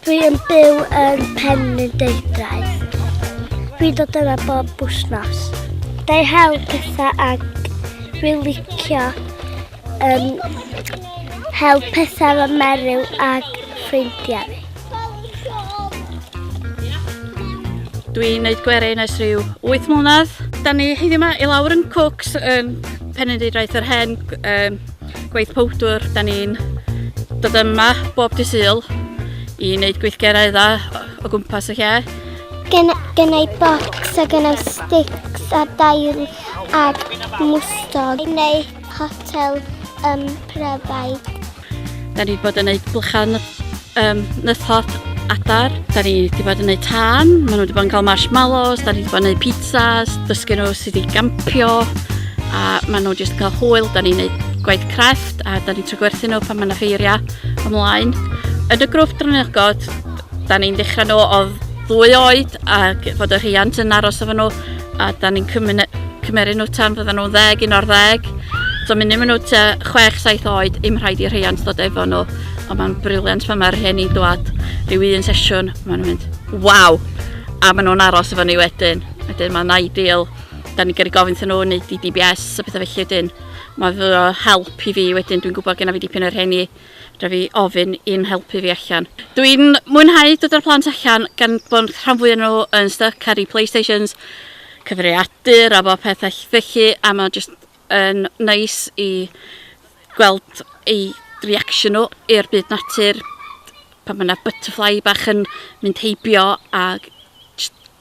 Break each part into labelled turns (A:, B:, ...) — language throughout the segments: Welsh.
A: Dwi'n byw yn Penrhyndeudraeth. Dwi'n dod yma bob wthnos. Dwi'n hel pethau ac dwi'n licio hel pethau efo Meryw ac ffrindiau fi.
B: Dwi'n gwneud gwerin ers rhyw 8 mlynedd. Da ni heddiw yma i lawr yn Cooks yn Penrhyndeudraeth yr hen gweith powdwr. Da ni'n dod yma bob dydd Sul i wneud gweithgareddau o gwmpas y lle.
A: Gynnau bocs a gynnau sticks a dail ag mwstog. Gynnau hotel pryfaid.
B: Da ni wedi bod yn gwneud blchan nythod adar. Da ni wedi bod yn gwneud tân, maen nhw wedi bod yn cael marshmallows, da ni wedi bod yn gwneud pizzas, dysgu nhw sydd wedi gampio, a maen nhw jyst yn cael hwyl. Da ni'n gwneud gwaith crefft a da ni'n trygwerthu nhw pan mae yna ffeiriau ymlaen. Yn y grŵp dronegod, da ni'n dechrau nhw o 2 oed ac fod y rhiant yn aros efo nhw, a da ni'n cymeru nhw tan fydda nhw'n 10, 11. So mynd nhw ta 6-7 oed, im rhaid i'r rhiant dod efo nhw. Ond mae'n briliant pan mae'r rhieni dod rhyw un sesiwn, maen nhw'n mynd, waw! A maen nhw'n aros efo ni wedyn. Wedyn mae'n ideal. Da ni'n gyrru gofyn nhw wneud i DBS a pethau felly wedyn. Mae fy help i fi wedyn, dwi'n gwybod gen i fi dipyn o'r rhieni. Dra fi ofyn i'n helpu fi allan. Dwi'n mwynhau dod â'r plant allan gan bod rhan fwy nhw yn stuck ar eu PlayStations, cyfriadur a bob pethau felly, a mae'n just yn neis i gweld eu reaction nhw i'r byd natur pan mae yna butterfly bach yn mynd heibio a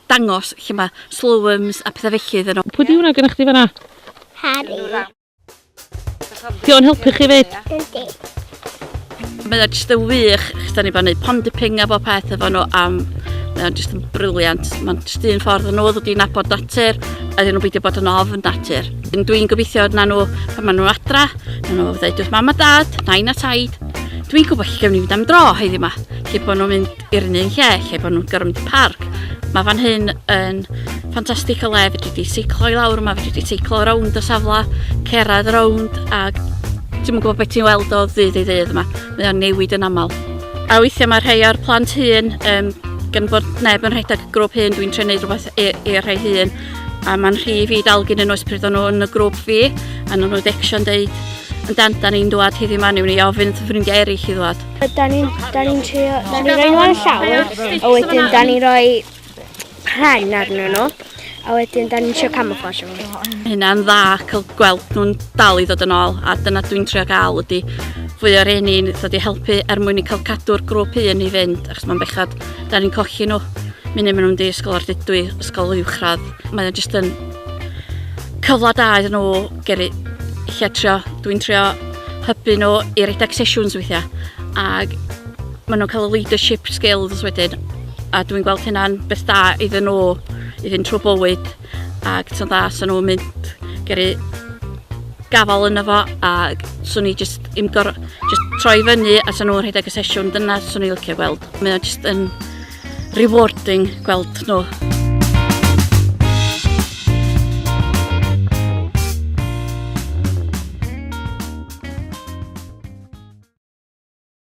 B: dangos lle mae slowworms a pethau felly iddyn nhw.
C: Pwy di hwnna gennych chdi fan'na?
A: Harry.
C: Di o'n helpu chi fyd?
A: Yndi.
B: Mae o'n jyst yn wych, da ni bod yn gwneud pond-dipping a bob peth efo nhw, a mae o'n jyst yn briliant. Mae'n jyst un ffordd nhw ddod i nabod natur, a dyn nhw'n beidio bod yn ofn natur. Dwi'n gobeithio na nhw, pan maen nhw adra, na nhw dweud wrth mam a dad, nain a taid. Dwi'n gwybod lle gewn ni fynd am dro heddiw yma, lle bod nhw'n mynd i'r un lle, lle bod nhw'n gorfod mynd i parc. Mae fan hyn yn ffantastig o le, fedri di seiclo i lawr yma, fedri di seiclo rownd y safle, cerdded rownd, a dwi'n gwybod beth ti'n weld o ddydd i ddydd yma. Mae o'n newid yn aml. A weithiau mae rhai o'r plant hyn, gan bod neb yn rhedeg y grŵp hyn, dwi'n trio wneud rhywbeth i'r rhai hyn. A mae'n rhi fi dal gyn nhw ysbryd o'n nhw yn y grŵp fi, a nhw'n decsio'n deud, yn da ni'n dod heddiw yma, ni'n ofyn wrth ffrindiau eraill i ddod.
A: Da ni'n rhoi nhw ar y llawr, a wedyn da ni'n rhoi pren arnyn nhw, a wedyn da ni'n trio camouflage nhw.
B: Hynna'n dda cael gweld nhw'n dal i ddod yn ôl, a dyna dwi'n trio gael ydy fwy o'r enni'n ddod i helpu mwyn i cael cadw'r grŵp hyn i fynd, achos mae'n bechod da ni'n colli nhw. Munud maen nhw'n di ysgol ardudwy, ysgol uwchradd. Mae'n jyst yn cyfle da iddyn nhw gyrru dwi'n trio hybu nhw i redeg sesiwns weithiau, ac maen nhw'n cael y leadership skills wedyn, a dwi'n gweld hynna'n beth da iddyn nhw i fynd trwy bywyd, ac ti'n dda sy'n nhw'n mynd gyrru gafal yno fo, a swn i just troi fyny a sy'n nhw'n rhedeg y sesiwn, dyna swn i'n licio gweld. Mae'n just yn rewarding gweld nhw.